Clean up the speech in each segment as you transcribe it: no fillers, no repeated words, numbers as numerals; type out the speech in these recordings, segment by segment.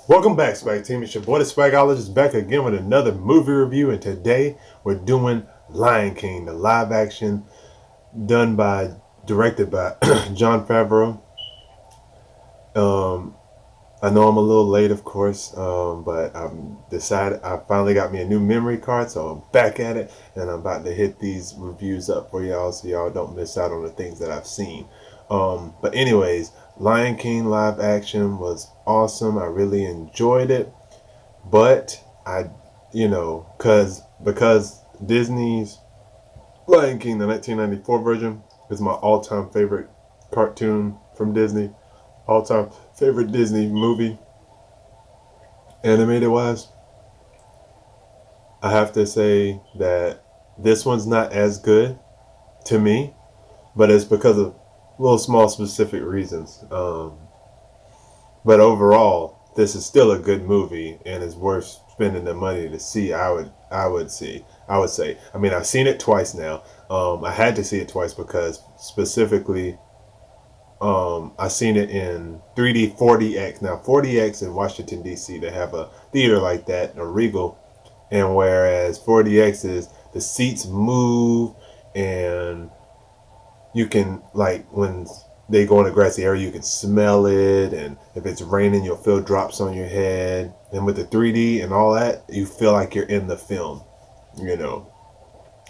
Welcome back, Swag Team. It's your boy, the Swagologist, back again with another movie review. And today we're doing Lion King, the live action directed by Jon Favreau. Um, I know I'm a little late, of course, but I finally got me a new memory card, so I'm back at it, and I'm about to hit these reviews up for y'all so y'all don't miss out on the things that I've seen. But anyways, Lion King live action was awesome. I really enjoyed it, but because Disney's Lion King, the 1994 version, is my all-time favorite cartoon from Disney, all-time favorite Disney movie, animated wise. I have to say that this one's not as good to me, but it's because of little small specific reasons. But overall, this is still a good movie and is worth spending the money to see. I would say. I mean, I've seen it twice now. I had to see it twice because specifically, I seen it in 3D 40X. Now 40X in Washington D.C. they have a theater like that, a Regal, and whereas 40X is the seats move and you can, like, when they go in a grassy area, you can smell it, and if it's raining, you'll feel drops on your head. And with the 3D and all that, you feel like you're in the film.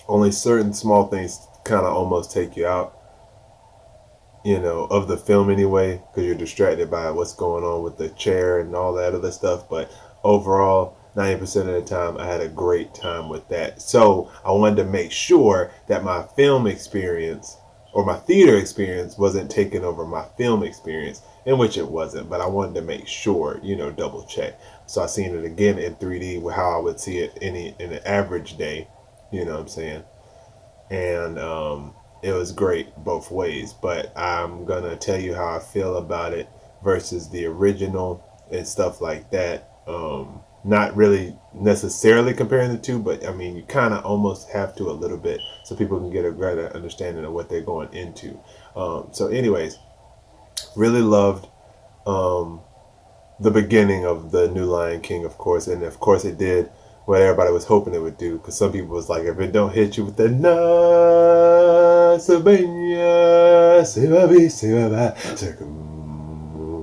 Only certain small things kind of almost take you out, of the film anyway, because you're distracted by what's going on with the chair and all that other stuff. But overall, 90% of the time, I had a great time with that. So I wanted to make sure that my film experience or my theater experience wasn't taking over my film experience, in which it wasn't, but I wanted to make sure, double check. So I seen it again in 3D, how I would see it in an average day, you know what I'm saying? And it was great both ways, but I'm gonna tell you how I feel about it versus the original and stuff like that. Not really necessarily comparing the two, but I mean, you kind of almost have to a little bit so people can get a greater understanding of what they're going into. So anyways, really loved the beginning of the new Lion King, of course, and of course it did what everybody was hoping it would do, because some people was like, if it don't hit you with the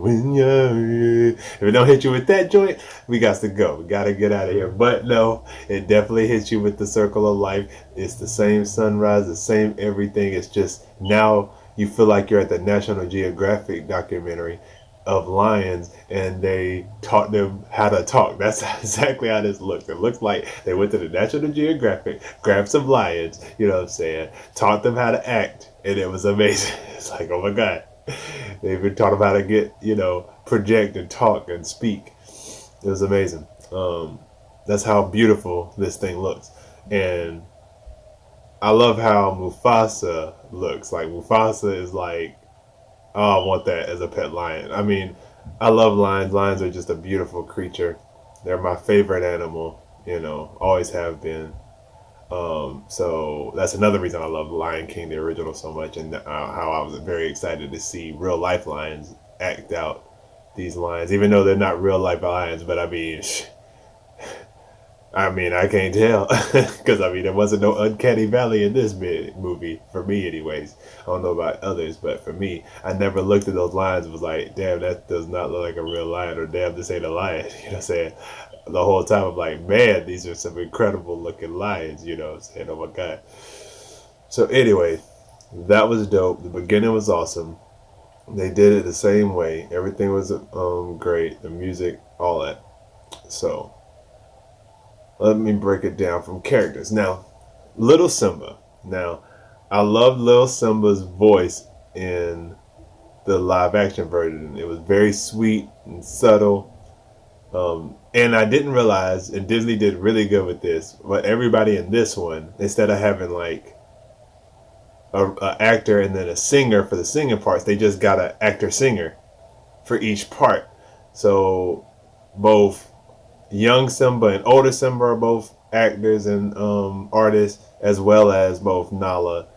if it don't hit you with that joint, we got to go. We got to get out of here. But no, it definitely hits you with the circle of life. It's the same sunrise, the same everything. It's just now you feel like you're at the National Geographic documentary of lions, and they taught them how to talk. That's exactly how this looked. It looked like they went to the National Geographic, grabbed some lions, you know what I'm saying, taught them how to act, and it was amazing. It's like, oh my God. They even taught them how to get, project and talk and speak. It was amazing. That's how beautiful this thing looks. And I love how Mufasa looks. Like, Mufasa is like, oh, I want that as a pet lion. I mean, I love lions. Lions are just a beautiful creature. They're my favorite animal, always have been. So that's another reason I love Lion King, the original, so much, and how I was very excited to see real life lions act out these lions, even though they're not real life lions. But I mean, I can't tell because there wasn't no uncanny valley in this movie for me, anyways. I don't know about others, but for me, I never looked at those lions and was like, damn, that does not look like a real lion, or damn, this ain't a lion. You know what I'm saying? The whole time I'm like, man, these are some incredible looking lions, you know what I'm saying? Oh my God. So anyway, that was dope. The beginning was awesome. They did it the same way. Everything was great. The music, all that. So let me break it down from characters. Now, Little Simba. Now, I love Little Simba's voice in the live action version. It was very sweet and subtle. And I didn't realize, and Disney did really good with this, but everybody in this one, instead of having like a actor and then a singer for the singing parts, they just got an actor singer for each part. So both young Simba and older Simba are both actors and artists, as well as both Nala,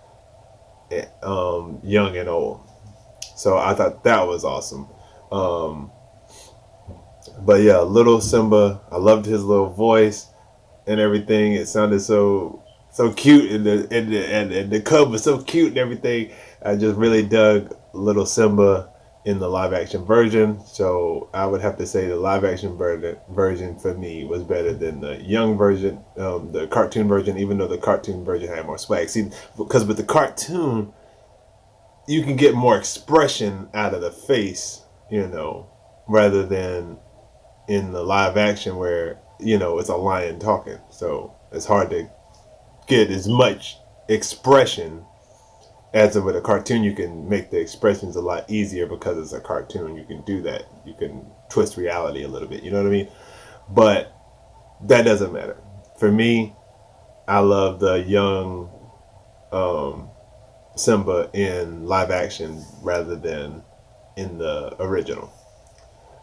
young and old. So I thought that was awesome. But yeah, little Simba, I loved his little voice and everything. It sounded so cute, and the cub was so cute and everything. I just really dug little Simba in the live action version. So I would have to say the live action version for me was better than the young version, the cartoon version. Even though the cartoon version had more swag. See, because with the cartoon, you can get more expression out of the face, rather than in the live action where it's a lion talking. So it's hard to get as much expression as with a cartoon. You can make the expressions a lot easier because it's a cartoon. You can do that. You can twist reality a little bit. You know what I mean? But that doesn't matter. For me, I love the young Simba in live action rather than in the original.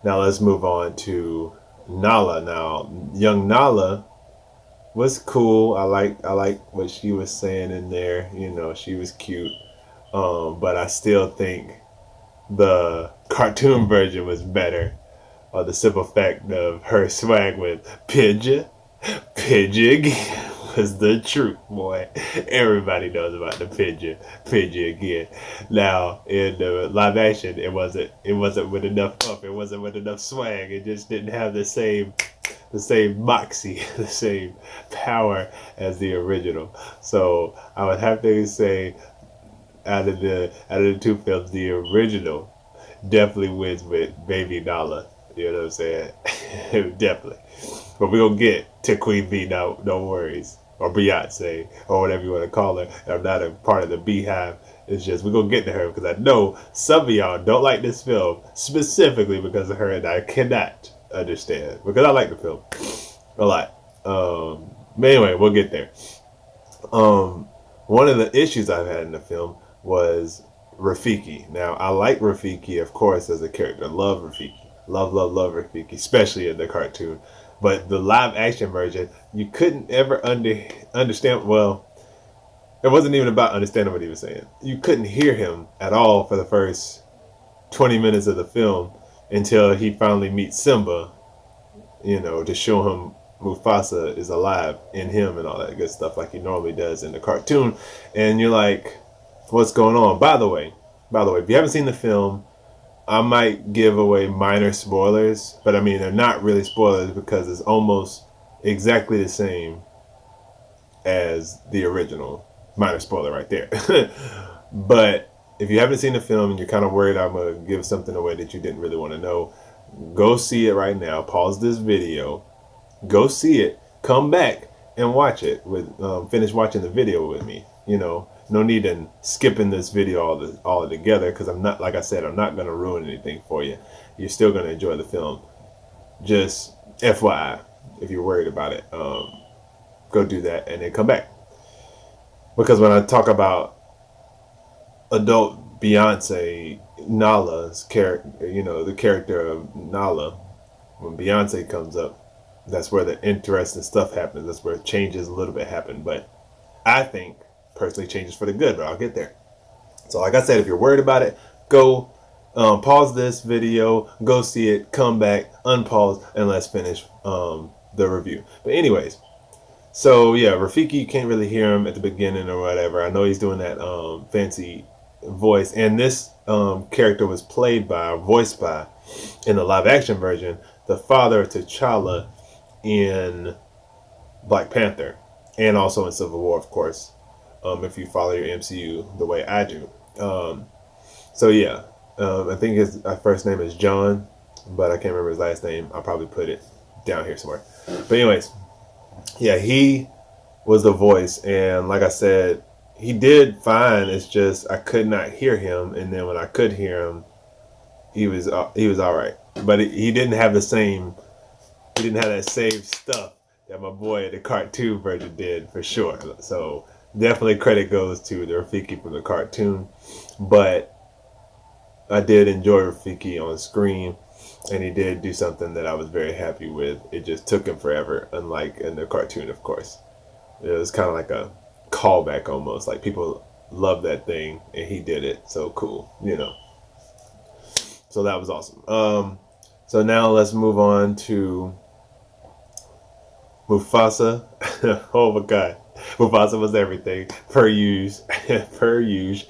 Now let's move on to Nala. Now, young Nala was cool. I like what she was saying in there. She was cute. But I still think the cartoon version was better. The simple fact of her swag with Pidgey, Pidgey was the truth, boy. Everybody knows about the Pidgey again. Now in the live action, it wasn't with enough pump. It wasn't with enough swag. It just didn't have the same moxie, the same power as the original. So I would have to say, out of the two films, the original definitely wins with Baby Nala. You know what I'm saying? Definitely. But we're gonna get to Queen Bee, no worries. Or Beyonce, or whatever you want to call her. I'm not a part of the Beehive. It's just we're gonna get to her because I know some of y'all don't like this film specifically because of her, and I cannot understand because I like the film a lot. But anyway, we'll get there. One of the issues I've had in the film was Rafiki. Now, I like Rafiki, of course, as a character. Love Rafiki. Love Rafiki, especially in the cartoon. But the live action version, you couldn't ever understand. Well, it wasn't even about understanding what he was saying. You couldn't hear him at all for the first 20 minutes of the film until he finally meets Simba, to show him Mufasa is alive in him and all that good stuff like he normally does in the cartoon. And you're like, what's going on? By the way, if you haven't seen the film, I might give away minor spoilers, but I mean, they're not really spoilers because it's almost exactly the same as the original. Minor spoiler right there. But if you haven't seen the film and you're kind of worried I'm going to give something away that you didn't really want to know, go see it right now. Pause this video. Go see it. Come back and watch it. Finish watching the video with me. No need in skipping this video all together because I'm not, like I said, I'm not going to ruin anything for you. You're still going to enjoy the film. Just FYI, if you're worried about it, go do that and then come back. Because when I talk about adult Beyonce, Nala's character, the character of Nala, when Beyonce comes up, that's where the interesting stuff happens. That's where changes a little bit happen. But I think personally changes for the good, but I'll get there. So like I said, if you're worried about it, go pause this video, go see it, come back, unpause, and let's finish the review. But anyways, so yeah, Rafiki, you can't really hear him at the beginning or whatever. I know he's doing that fancy voice, and this character was voiced by, in the live action version, the father of T'Challa in Black Panther, and also in Civil War, of course, if you follow your MCU the way I do. So yeah, I think his first name is John, but I can't remember his last name. I'll probably put it down here somewhere. But anyways, yeah, he was the voice, and like I said, he did fine. It's just I could not hear him, and then when I could hear him, he was all right. But he didn't have the same. He didn't have that same stuff that my boy in the cartoon version did, for sure. So definitely credit goes to the Rafiki from the cartoon. But I did enjoy Rafiki on screen, and he did do something that I was very happy with. It just took him forever, unlike in the cartoon, of course. It was kind of like a callback almost. Like people loved that thing, and he did it. So cool, So that was awesome. So now let's move on to Mufasa. Oh my god. Mufasa was everything. Per use. Per use.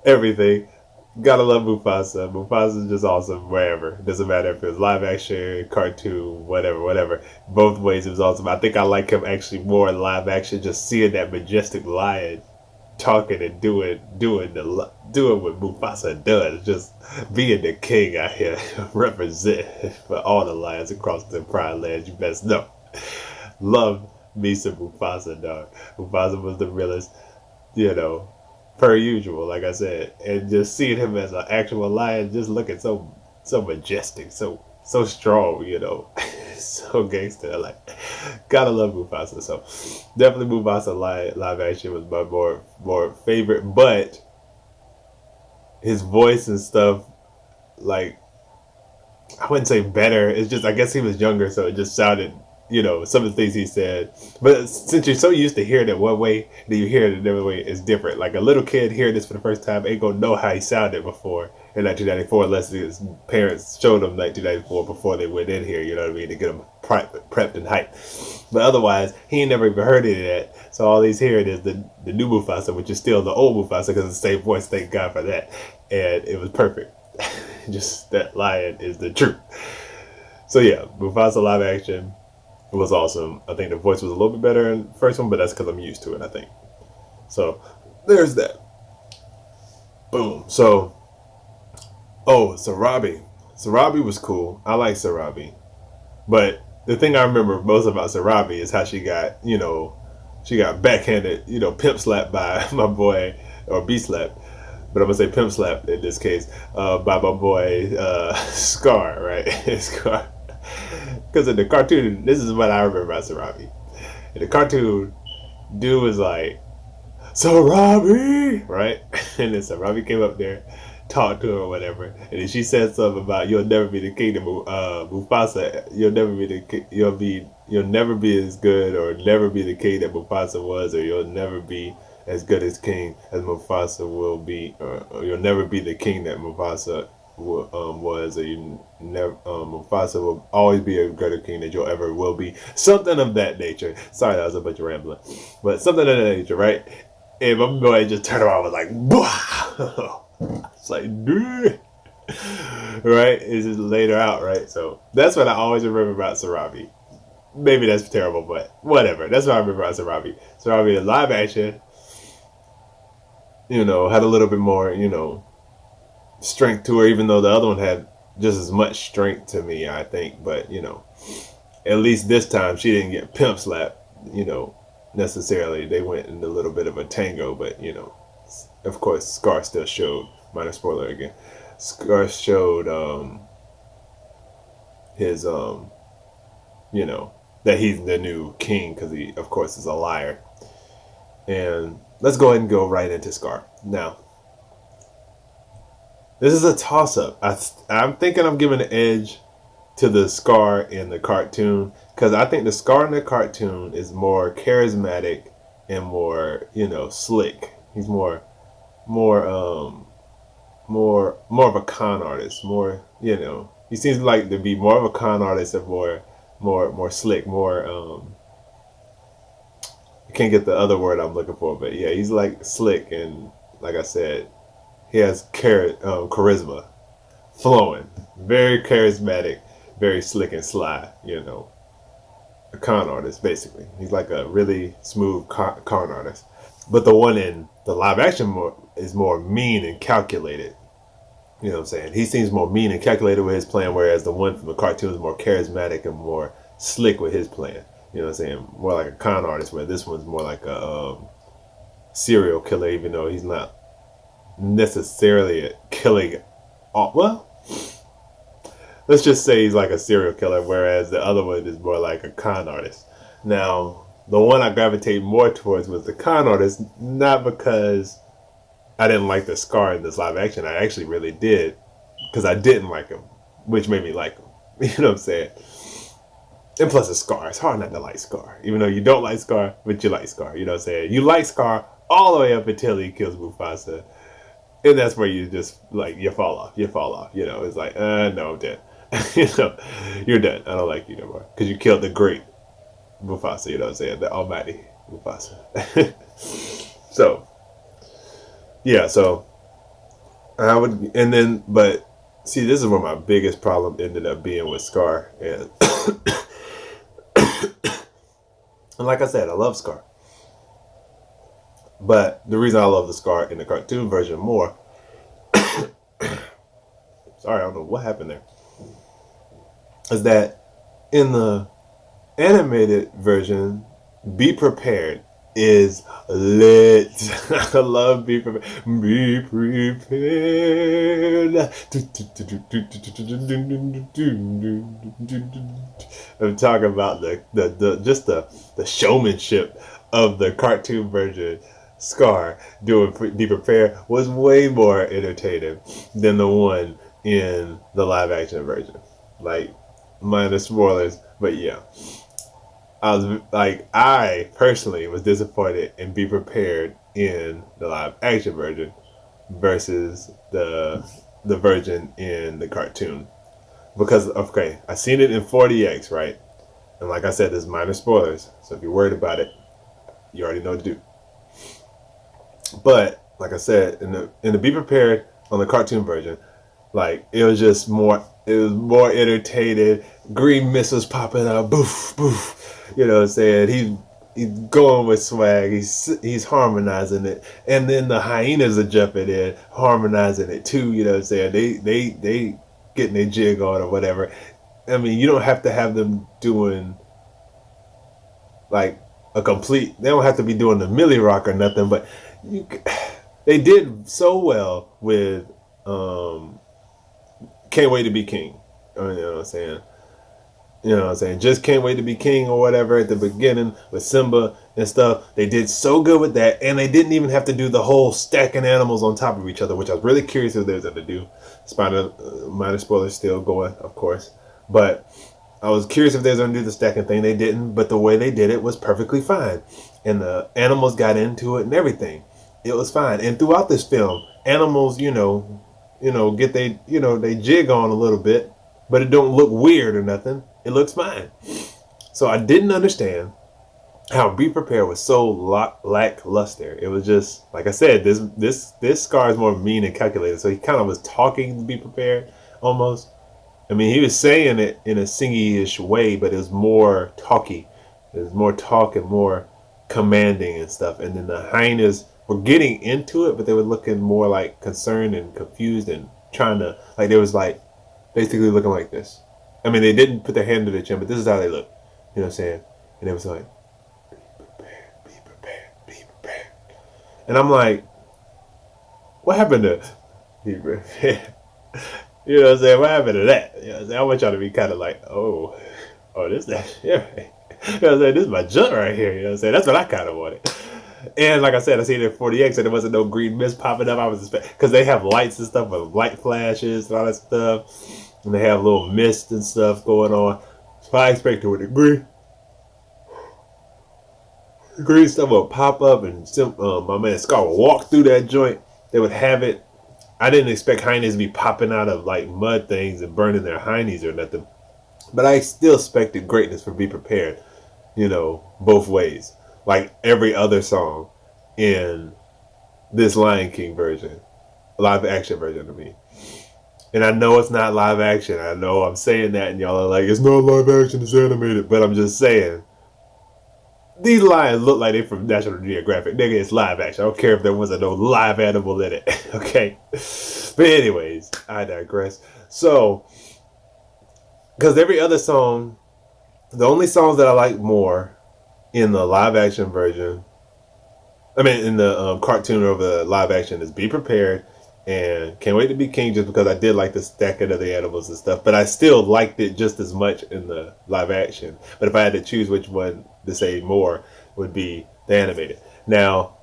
Everything. Gotta love Mufasa. Mufasa's just awesome wherever. Doesn't matter if it's live action, cartoon, whatever, whatever. Both ways it was awesome. I think I like him actually more in live action, just seeing that majestic lion talking and doing what Mufasa does, just being the king out here, represent for all the lions across the Pride Lands. You best know. Love me some Mufasa, dog. Mufasa was the realest, you know, per usual, like I said, and just seeing him as an actual lion, just looking so majestic, so strong, so gangster. Like, gotta love Mufasa. So definitely Mufasa live action was my more favorite, but his voice and stuff, like, I wouldn't say better. It's just I guess he was younger, so it just sounded, some of the things he said. But since you're so used to hearing it one way, then you hear it another way, it's different. Like a little kid hearing this for the first time ain't gonna know how he sounded before in 1994 unless his parents showed him 1994 before they went in here. You know what I mean? To get him prepped and hyped. But otherwise, he ain't never even heard any of that. So all he's hearing is the new Mufasa, which is still the old Mufasa because it's the same voice. Thank God for that. And it was perfect. Just that lion is the truth. So yeah, Mufasa live action was awesome. I think the voice was a little bit better in the first one, but that's because I'm used to it, I think. So there's that. Boom. So, Sarabi. Sarabi was cool. I like Sarabi. But the thing I remember most about Sarabi is how she got, she got backhanded, pimp slapped by my boy, or B slapped. But I'm gonna say pimp slap in this case, by my boy Scar, right? Scar. Because in the cartoon, this is what I remember about Sarabi. In the cartoon, dude was like, Sarabi, right? And then Sarabi came up there, talked to her or whatever, and then she said something about you'll never be the king of Mufasa. You'll never be as good, or never be the king that Mufasa was, or you'll never be as good as king as Mufasa will be, or you'll never be the king that Mufasa was, or you never Mufasa will always be a greater king that you'll ever will be. Something of that nature. Sorry, that was a bunch of rambling, but something of that nature, right? And my boy just turned around and was like, "Bah!" It's like, dude. Right? It's just laid her out, right? So that's what I always remember about Sarabi. Maybe that's terrible, but whatever. That's what I remember about Sarabi. Sarabi in live action, had a little bit more, strength to her, even though the other one had just as much strength to me, I think. But, at least this time she didn't get pimp slapped, necessarily. They went in a little bit of a tango, but, of course, Scar still showed, minor spoiler again, Scar showed his, that he's the new king because he, of course, is a liar. And let's go ahead and go right into Scar. Now, this is a toss-up. I'm thinking I'm giving an edge to the Scar in the cartoon because I think the Scar in the cartoon is more charismatic and more, slick. He's more of a con artist. More, he seems like to be more of a con artist and more slick, more I can't get the other word I'm looking for, but yeah, he's like slick and like I said, he has charisma flowing, very charismatic, very slick and sly. A con artist basically. He's like a really smooth con artist. But the one in the live action is more mean and calculated. You know what I'm saying? He seems more mean and calculated with his plan, whereas the one from the cartoon is more charismatic and more slick with his plan. You know what I'm saying? More like a con artist, where this one's more like a serial killer, even though he's not necessarily killing. Well, let's just say he's like a serial killer, whereas the other one is more like a con artist. Now, the one I gravitate more towards was the con artist, not because I didn't like the Scar in this live action. I actually really did, because I didn't like him, which made me like him. You know what I'm saying? And plus, it's Scar. It's hard not to like Scar, even though you don't like Scar, but you like Scar. You know what I'm saying? You like Scar all the way up until he kills Mufasa, and that's where you just like you fall off. It's like, no, I'm dead. You're done. I don't like you no more because you killed the great Mufasa. You know what I'm saying? The almighty Mufasa. So yeah, so I would, and then, but see, this is where my biggest problem ended up being with Scar, and like I said, I love Scar, but the reason I love the Scar in the cartoon version more, sorry, I don't know what happened there, is that in the animated version, Be Prepared is lit. I love Be Prepared. Be Prepared. I'm talking about the showmanship of the cartoon version. Scar doing Be Prepared was way more entertaining than the one in the live action version. Like, minus spoilers, but yeah. I personally was disappointed in Be Prepared in the live action version versus the version in the cartoon. Because, okay, I seen it in 40X, right? And like I said, there's minor spoilers. So if you're worried about it, you already know what to do. But, like I said, in the Be Prepared on the cartoon version, like, it was just more, it was more entertaining. Green missiles popping out, boof, boof. You know what I'm saying? He's going with swag. He's harmonizing it, and then the hyenas are jumping in, harmonizing it too. You know what I'm saying? They getting their jig on or whatever. I mean, you don't have to have them doing like a complete. They don't have to be doing the Millie Rock or nothing, but they did so well with Can't Wait to Be King. You know what I'm saying? You know what I'm saying? Just Can't Wait to Be King or whatever at the beginning with Simba and stuff. They did so good with that, and they didn't even have to do the whole stacking animals on top of each other, which I was really curious if they was going to do. Minor spoilers still going, of course. But I was curious if they was going to do the stacking thing. They didn't, but the way they did it was perfectly fine. And the animals got into it and everything. It was fine. And throughout this film, animals, get they jig on a little bit, but it don't look weird or nothing. It looks fine. So I didn't understand how Be Prepared was so lackluster. It was just, like I said, this Scar is more mean and calculated. So he kind of was talking to Be Prepared almost. I mean, he was saying it in a singy-ish way, but it was more talky. It was more talk and more commanding and stuff. And then the hyenas were getting into it, but they were looking more like concerned and confused and trying to, like, they was like basically looking like this. I mean, they didn't put their hand to their chin, but this is how they look. You know what I'm saying? And it was like, be prepared, be prepared, be prepared. And I'm like, what happened to be prepared? You know what I'm saying? What happened to that? You know what I'm saying? I want y'all to be kind of like, oh, that. Yeah. You know what I'm saying? This is my junk right here. You know what I'm saying? That's what I kind of wanted. And like I said, I seen it in 40X and there wasn't no green mist popping up. I was expecting, because they have lights and stuff with light flashes and all that stuff. And they have little mist and stuff going on. So I expected with the green stuff would pop up and my man Scar would walk through that joint. They would have it. I didn't expect hyenas to be popping out of like mud things and burning their heinies or nothing. But I still expected greatness for Be Prepared, both ways. Like every other song in this Lion King version, live action version of me. And I know it's not live action. I know I'm saying that and y'all are like, it's not live action, it's animated. But I'm just saying, these lions look like they're from National Geographic. Nigga, it's live action. I don't care if there wasn't no live animal in it. Okay? But anyways, I digress. So, because every other song, the only songs that I like more in the live action version, in the cartoon over the live action, is Be Prepared and Can't Wait to Be King, just because I did like the stacking of the animals and stuff. But I still liked it just as much in the live action. But if I had to choose which one to say more, would be the animated. Now,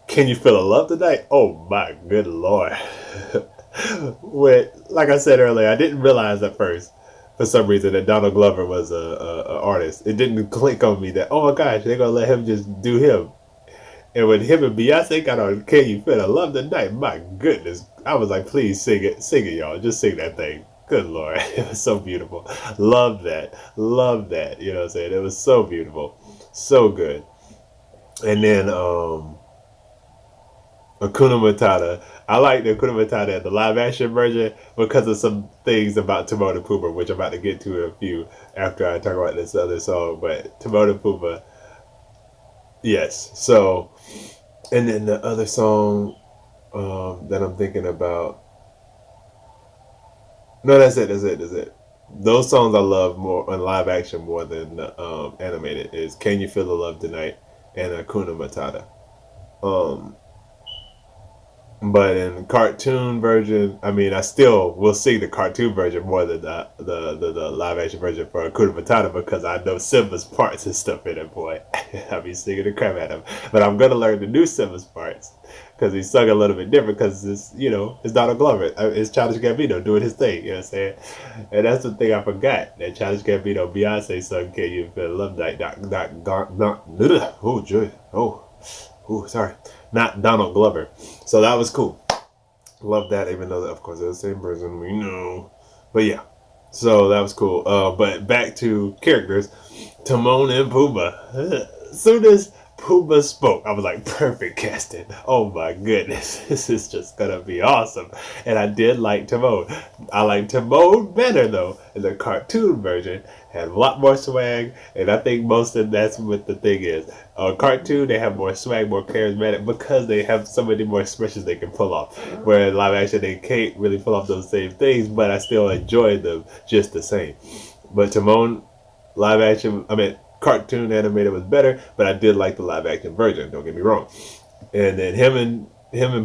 Can You Feel a Love Tonight? Oh my good Lord. Like I said earlier, I didn't realize at first, for some reason, that Donald Glover was a artist. It didn't click on me that, oh my gosh, they're going to let him just do him. And when him and Beyonce got on Can You Feel a Love Tonight, my goodness, I was like, please sing it, y'all. Just sing that thing. Good Lord. It was so beautiful. Love that. Love that. You know what I'm saying? It was so beautiful. So good. And then Akuna Matata. I like the Akuna Matata, the live action version, because of some things about Timon and Pumbaa, which I'm about to get to in a few after I talk about this other song. But Timon and Pumbaa, yes. So, and then the other song that I'm thinking about. No, that's it. That's it. That's it. Those songs I love more on live action more than animated is "Can You Feel the Love Tonight" and "Akuna Matata." Um, But in cartoon version, I mean, I still will sing the cartoon version more than the live action version for Hakuna Matata because I know Simba's parts and stuff in it, boy. I be singing the crap out of him. But I'm going to learn the new Simba's parts because he sung a little bit different because it's, it's Donald Glover. It's Childish Gambino doing his thing, you know what I'm saying? And that's the thing I forgot, that Childish Gambino, Beyonce sung Can You Feel Love Night, oh, joy, sorry, not Donald Glover. So that was cool. Love that, even though, of course, they're the same person, we know. But yeah, so that was cool. But back to characters, Timon and Pumbaa. As soon as Pumbaa spoke, I was like, perfect casting. Oh my goodness, this is just gonna be awesome. And I did like Timon. I like Timon better though. In the cartoon version, had a lot more swag, and I think most of that's what the thing is. Cartoon, they have more swag, more charismatic because they have so many more expressions they can pull off. Where in live action, they can't really pull off those same things, but I still enjoy them just the same. But Timon, live action, I mean, cartoon animated was better, but I did like the live action version. Don't get me wrong. And then him and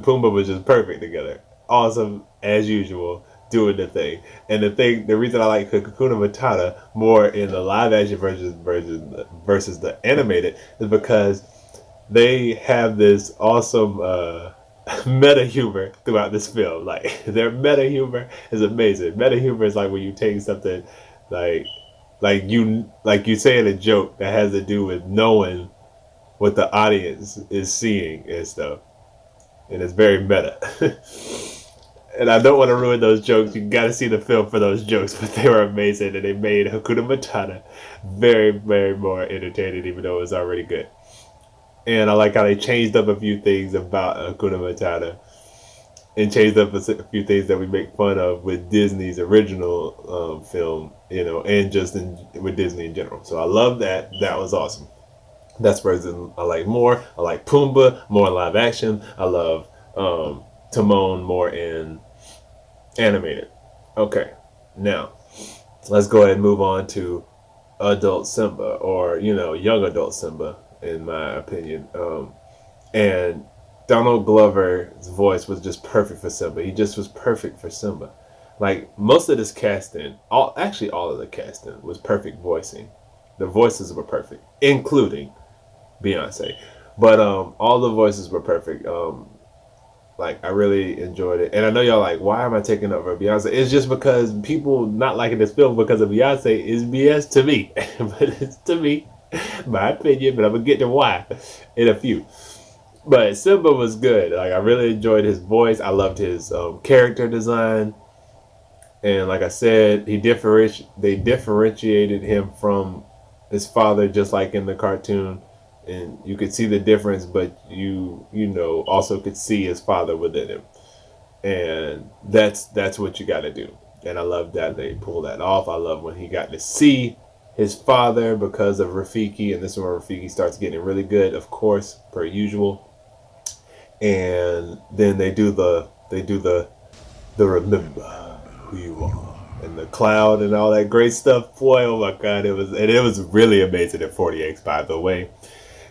Pumbaa was just perfect together. Awesome as usual, doing the thing. And the reason I like Hakuna Matata more in the live action version versus the animated is because they have this awesome meta humor throughout this film. Like their meta humor is amazing. Meta humor is like when you take something like you saying a joke that has to do with knowing what the audience is seeing and stuff, and it's very meta. And I don't want to ruin those jokes. You got to see the film for those jokes, but they were amazing, and they made Hakuna Matata very, very more entertaining, even though it was already good. And I like how they changed up a few things about Hakuna Matata and changed up a few things that we make fun of with Disney's original film, and just with Disney in general. So I love that. That was awesome. That's version I like more. I like Pumbaa more in live action. I love Timon more in animated. Okay, now let's go ahead and move on to adult Simba, or young adult Simba, in my opinion. And Donald Glover's voice was just perfect for Simba. He just was perfect for Simba. Like most of this casting, all of the casting was perfect voicing. The voices were perfect, including Beyonce. But all the voices were perfect. Like I really enjoyed it, and I know y'all like, why am I taking over Beyonce? It's just because people not liking this film because of Beyonce is BS to me, but it's to me, my opinion. But I'm gonna get to why in a few. But Simba was good. Like I really enjoyed his voice. I loved his character design, and like I said, they differentiated him from his father, just like in the cartoon. And you could see the difference, but you also could see his father within him, and that's what you got to do. And I love that they pull that off. I love when he got to see his father because of Rafiki, and this is where Rafiki starts getting really good, of course, per usual. And then they do the remember who you are and the cloud and all that great stuff. Boy, oh my God, it was really amazing at 40X, by the way.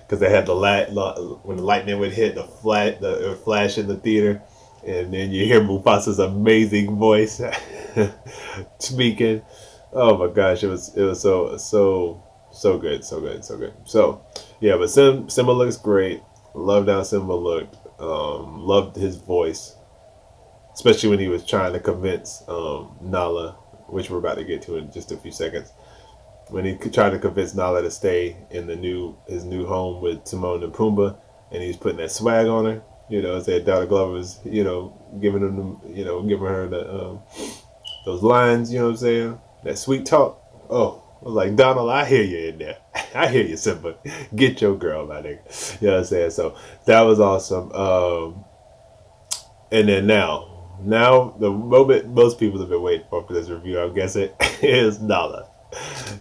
Because they had when the lightning would hit, it would flash in the theater, and then you hear Mufasa's amazing voice speaking. Oh my gosh, it was so good, so good, so good. So yeah, but Simba looks great. Loved how Simba looked. Loved his voice, especially when he was trying to convince Nala, which we're about to get to in just a few seconds. When he tried to convince Nala to stay in his new home with Timon and Pumbaa, and he's putting that swag on her, said Donald Glover was, giving her those lines, you know what I'm saying? That sweet talk. Oh, I was like, Donald, I hear you in there. I hear you, Simba. Get your girl, my nigga. You know what I'm saying? So that was awesome. And then now the moment most people have been waiting for this review, I'm guessing, is Nala.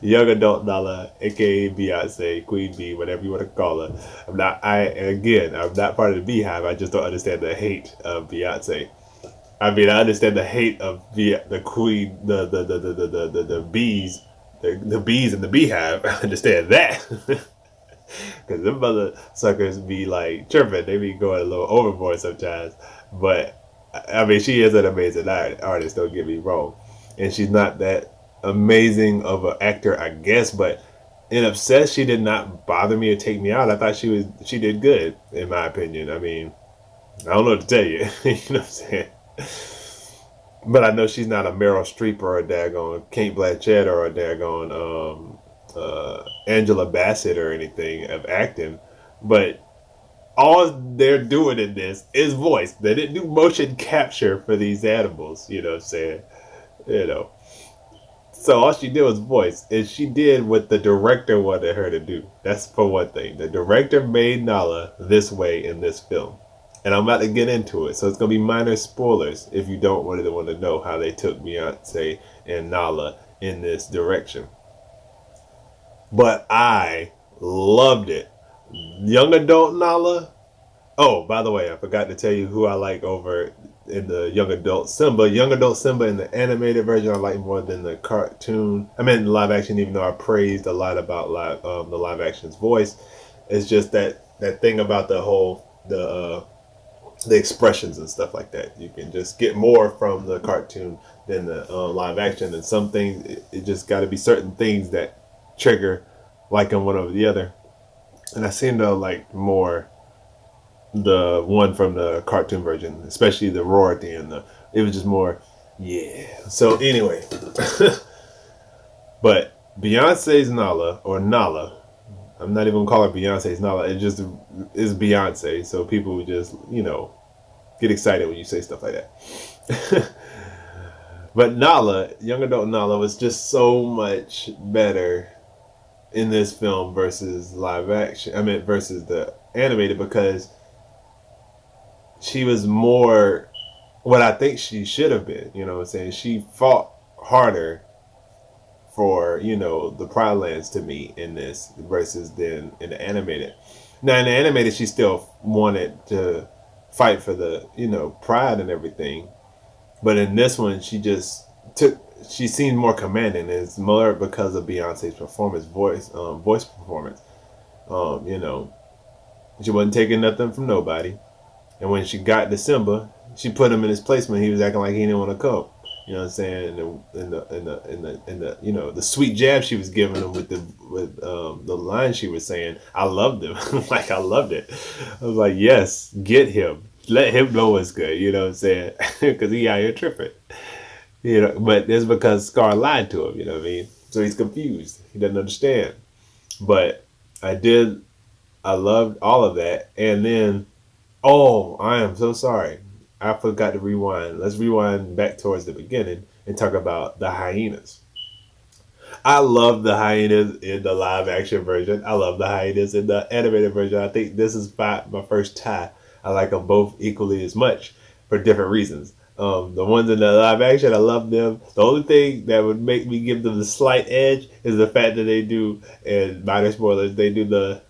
Young adult Nala, aka Beyonce, Queen Bee, whatever you want to call her. I'm not part of the Beehive. I just don't understand the hate of Beyonce. I mean, I understand the hate of the queen, the bees, the bees in the beehive. I understand that because them mother suckers be like chirping. They be going a little overboard sometimes. But I mean, she is an amazing artist. Don't get me wrong, and she's not that amazing of an actor, I guess. But in Obsessed, she did not bother me or take me out. I thought she did good in my opinion. I mean, I don't know what to tell you. You know what I'm saying? But I know she's not a Meryl Streep or a daggone Kate Blanchett or a daggone Angela Bassett or anything of acting. But all they're doing in this is voice. They didn't do motion capture for these animals, you know what I'm saying? You know. So all she did was voice. And she did what the director wanted her to do. That's for one thing. The director made Nala this way in this film. And I'm about to get into it. So it's going to be minor spoilers if you don't really want to know how they took Beyonce and Nala in this direction. But I loved it. Young adult Nala. Oh, by the way, I forgot to tell you who I like over in the young adult Simba. Young adult Simba in the animated version I like more than the cartoon. I mean live action, even though I praised a lot about the live action's voice. It's just that thing about the expressions and stuff like that. You can just get more from the cartoon than the live action, and some things it just got to be certain things that trigger liking one over the other. And I seem to like more the one from the cartoon version, especially the roar at the end. It was just more, yeah. So anyway, but Beyonce's Nala or Nala. I'm not even gonna call her Beyonce's Nala. It just is Beyonce. So people would just get excited when you say stuff like that. But Nala, young adult Nala, was just so much better in this film versus live action. I mean, versus the animated, because she was more what I think she should have been. You know what I'm saying? She fought harder for, the Pride Lands to me in this versus then in the animated. Now in the animated, she still wanted to fight for the, pride and everything. But in this one, she seemed more commanding. It's more because of Beyonce's performance, voice performance. She wasn't taking nothing from nobody. And when she got to Simba, she put him in his place when he was acting like he didn't want to come. You know what I'm saying? The sweet jab she was giving him with the line she was saying, I loved him. Like I loved it. I was like, yes, get him. Let him know what's good. You know what I'm saying? Because he out here tripping. But it's because Scar lied to him. You know what I mean? So he's confused. He doesn't understand. But I loved all of that. And then, oh, I am so sorry. I forgot to rewind. Let's rewind back towards the beginning and talk about the hyenas. I love the hyenas in the live action version. I love the hyenas in the animated version. I think this is my first tie. I like them both equally as much for different reasons. The ones in the live action, I love them. The only thing that would make me give them the slight edge is the fact that they do, and minor spoilers, they do the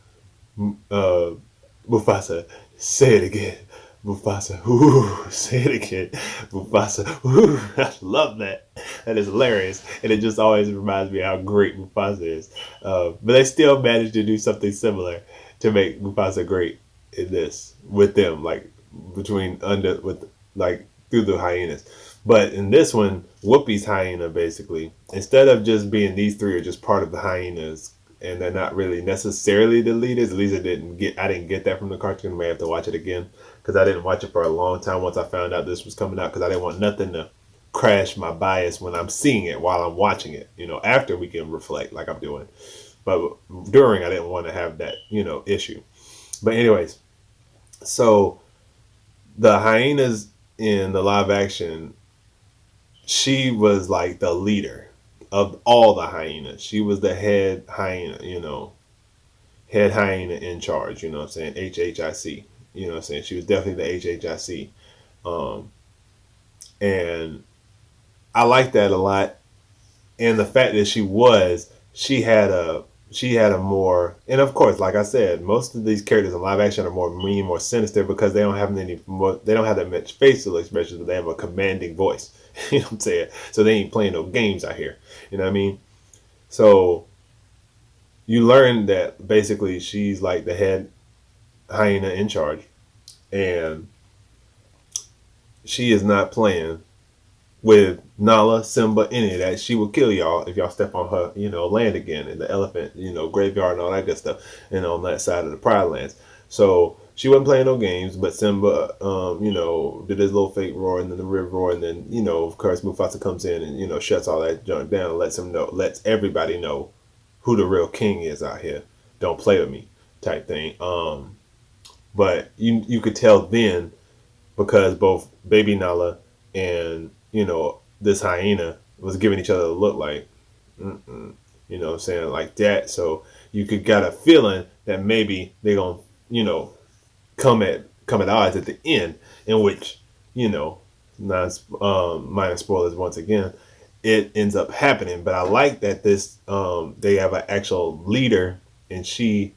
Mufasa, say it again. Mufasa, ooh, say it again. Mufasa, ooh, I love that. That is hilarious. And it just always reminds me how great Mufasa is. But they still managed to do something similar to make Mufasa great in this with them, like through the hyenas. But in this one, Whoopi's hyena basically, instead of just being these three are just part of the hyenas, and they're not really necessarily the leaders. At least I didn't get that from the cartoon. I may have to watch it again because I didn't watch it for a long time once I found out this was coming out, because I didn't want nothing to crash my bias when I'm seeing it while I'm watching it. After we can reflect like I'm doing, but during I didn't want to have that issue. But anyways, so the hyenas in the live action she was like the leader of all the hyenas. She was the head hyena, head hyena in charge, you know what I'm saying? HHIC. You know what I'm saying? She was definitely the HHIC. Um, and I like that a lot. And the fact that she had a more, and of course, like I said, most of these characters in live action are more mean, more sinister because they don't have that much facial expressions, but they have a commanding voice. You know what I'm saying? So they ain't playing no games out here. You know what I mean? So you learn that basically she's like the head hyena in charge, and she is not playing with Nala, Simba, any of that. She will kill y'all if y'all step on her, land again in the elephant, graveyard and all that good stuff, and on that side of the Pride Lands. So she wasn't playing no games, but Simba, did his little fake roar and then the river roar, and then, of course, Mufasa comes in and, shuts all that junk down and lets everybody know who the real king is out here. Don't play with me, type thing. But you could tell then because both Baby Nala and this hyena was giving each other a look like, what I'm saying, like that. So you could get a feeling that maybe they're gonna, come at odds at the end, in which, non minor spoilers once again, it ends up happening. But I like that this they have an actual leader, and she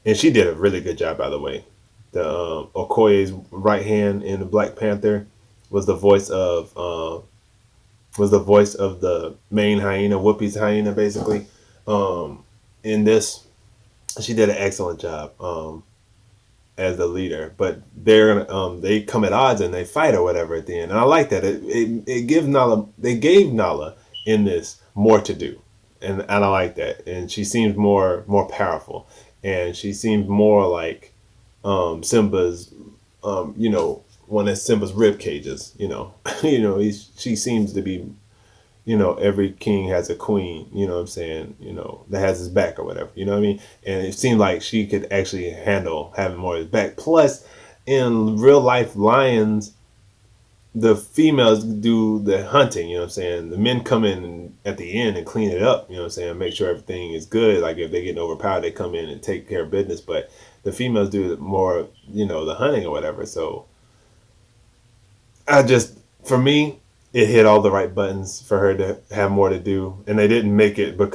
did a really good job, by the way. The Okoye's right hand in the Black Panther was the voice of the main hyena, Whoopi's hyena, basically. In this, she did an excellent job as the leader. But they come at odds and they fight or whatever at the end, and I like that. They gave Nala in this more to do, and I like that. And she seems more powerful, and she seems more like Simba's, one of Simba's rib cages. She seems to be, every king has a queen. You know what I'm saying? That has his back or whatever. You know what I mean? And it seemed like she could actually handle having more of his back. Plus, in real life lions, the females do the hunting, you know what I'm saying? The men come in at the end and clean it up, you know what I'm saying? Make sure everything is good. Like if they get overpowered, they come in and take care of business. But the females do more, the hunting or whatever. So for me, it hit all the right buttons for her to have more to do. And they didn't make it they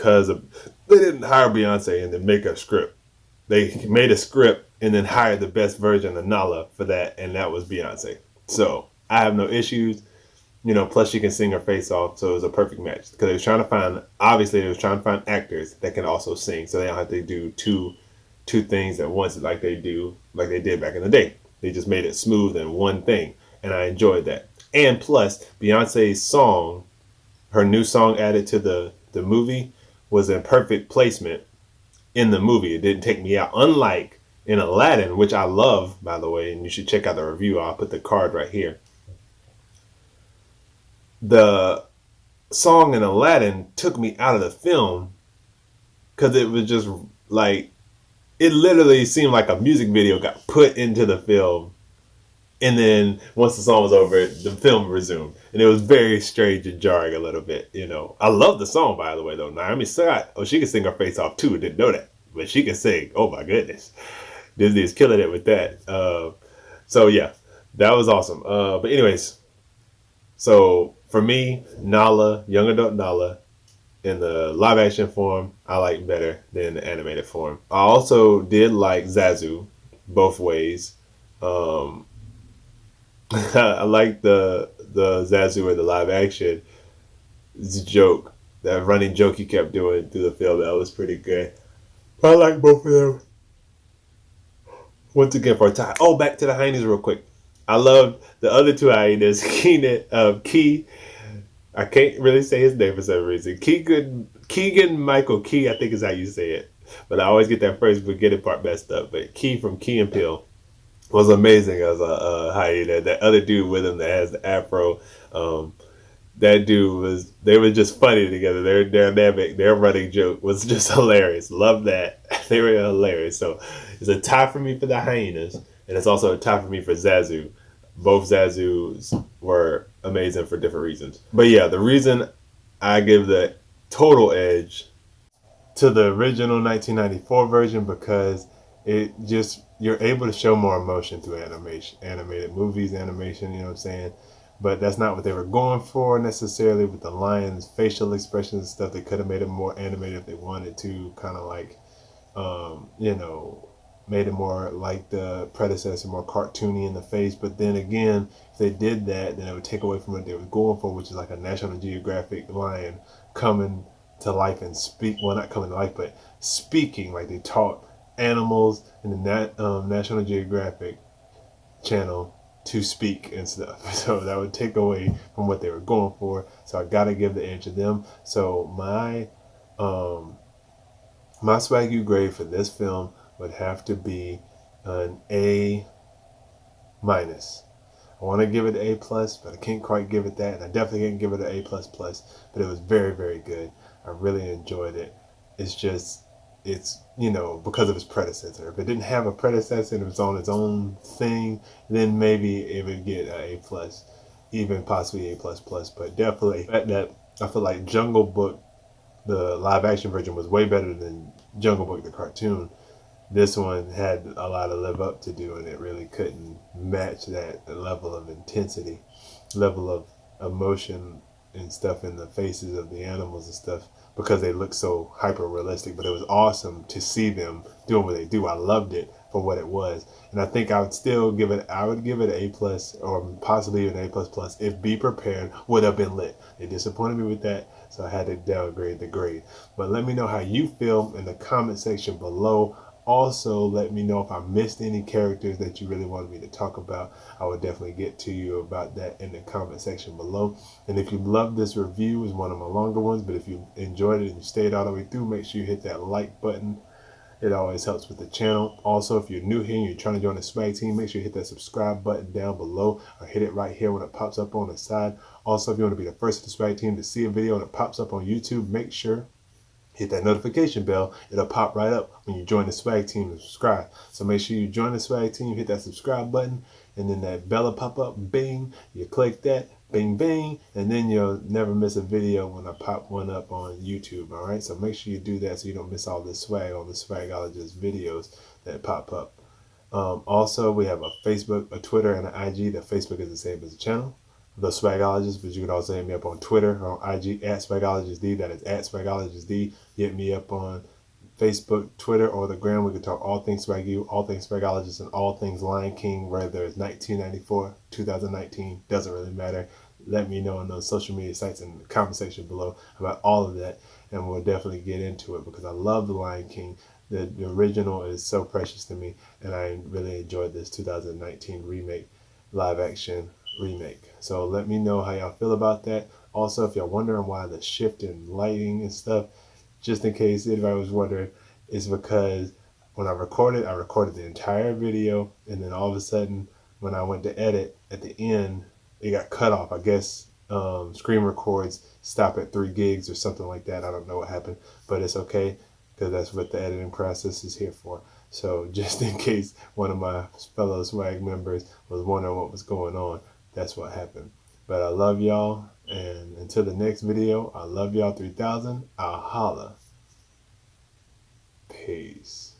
didn't hire Beyonce and then make a script. They made a script and then hired the best version of Nala for that. And that was Beyonce. So I have no issues, plus she can sing her face off. So it was a perfect match because they was trying to find actors that can also sing. So they don't have to do two things at once like they did back in the day. They just made it smooth in one thing. And I enjoyed that. And plus Beyonce's song, her new song added to the movie was in perfect placement in the movie. It didn't take me out. Unlike in Aladdin, which I love, by the way, and you should check out the review. I'll put the card right here. The song in Aladdin took me out of the film because it was just like, it literally seemed like a music video got put into the film, and then once the song was over, the film resumed, and it was very strange and jarring a little bit. I love the song, by the way, though. Naomi Scott, she can sing her face off too. Didn't know that, but she can sing. Oh my goodness, Disney is killing it with that. So yeah, that was awesome. But anyways, so for me, Nala, young adult Nala, in the live action form, I like better than the animated form. I also did like Zazu both ways. I like the Zazu in the live action. It's a joke, that running joke he kept doing through the film. That was pretty good. But I like both of them. Once again, for a time. Oh, back to the hyenas real quick. I love the other two hyenas. Key. I can't really say his name for some reason. Keegan Michael Key, I think is how you say it. But I always get that first beginning part messed up. But Key from Key and Peele was amazing as a hyena. That other dude with him that has the afro, that dude they were just funny together. Their dynamic, their running joke was just hilarious. Love that. They were hilarious. So it's a tie for me for the hyenas, and it's also a tie for me for Zazu. Both Zazus were amazing for different reasons. But yeah, the reason I give the total edge to the original 1994 version because it just you're able to show more emotion through animation, animated movies, animation. You know what I'm saying? But that's not what they were going for necessarily with the lion's facial expressions and stuff. They could have made it more animated if they wanted to, kind of like, you know, made it more like the predecessor, more cartoony in the face. But then again, if they did that, then it would take away from what they were going for, which is like a National Geographic lion coming to life and speak. Well, not coming to life, but speaking. Like they taught animals in the National Geographic channel to speak and stuff. So that would take away from what they were going for. So I gotta give the edge to them. So um, my SwagU grade for this film would have to be an A minus. I want to give it an A plus, but I can't quite give it that, and I definitely can't give it an A plus plus. But it was very, very good. I really enjoyed it. It's just, because of its predecessor. If it didn't have a predecessor and it was on its own thing, then maybe it would get an A plus, even possibly A plus plus. But definitely, that I feel like Jungle Book, the live action version, was way better than Jungle Book the cartoon. This one had a lot to live up to do, and it really couldn't match that level of intensity, level of emotion and stuff in the faces of the animals and stuff, because they look so hyper realistic. But it was awesome to see them doing what they do. I loved it for what it was, and I think I would give it an A plus or possibly an A plus plus if Be Prepared would have been lit. They disappointed me with that, so I had to downgrade the grade. But let me know how you feel in the comment section below. Also, let me know if I missed any characters that you really wanted me to talk about. I would definitely get to you about that in the comment section below. And if you loved this review, it's one of my longer ones, but if you enjoyed it and you stayed all the way through, make sure you hit that like button. It always helps with the channel. Also, if you're new here and you're trying to join the Swag team, make sure you hit that subscribe button down below or hit it right here when it pops up on the side. Also, if you want to be the first to the Swag team to see a video and it pops up on YouTube, make sure hit that notification bell. It'll pop right up when you join the Swag team and subscribe. So make sure you join the Swag team, hit that subscribe button, and then that bell will pop up, bing, you click that, bing, bing, and then you'll never miss a video when I pop one up on YouTube, all right? So make sure you do that so you don't miss all the swag on the Swagologist videos that pop up. Also, we have a Facebook, a Twitter, and an IG. The Facebook is the same as the channel, The Swagologist, but you can also hit me up on Twitter or on IG at SwagologistD. That is at SwagologistD. Hit me up on Facebook, Twitter, or the gram. We can talk all things SwagU, all things Swagologist, and all things Lion King, whether it's 1994, 2019, doesn't really matter. Let me know on those social media sites in the comment section below about all of that, and we'll definitely get into it because I love The Lion King. The original is so precious to me, and I really enjoyed this 2019 remake, live action remake. So let me know how y'all feel about that. Also, if y'all wondering why the shift in lighting and stuff, just in case anybody was wondering, it's because when I recorded the entire video, and then all of a sudden when I went to edit at the end, it got cut off. I guess screen records stop at 3 gigs or something like that. I don't know what happened, but it's okay because that's what the editing process is here for. So just in case one of my fellow Swag members was wondering what was going on, that's what happened. But I love y'all, and until the next video, I love y'all 3000. I'll holla. Peace.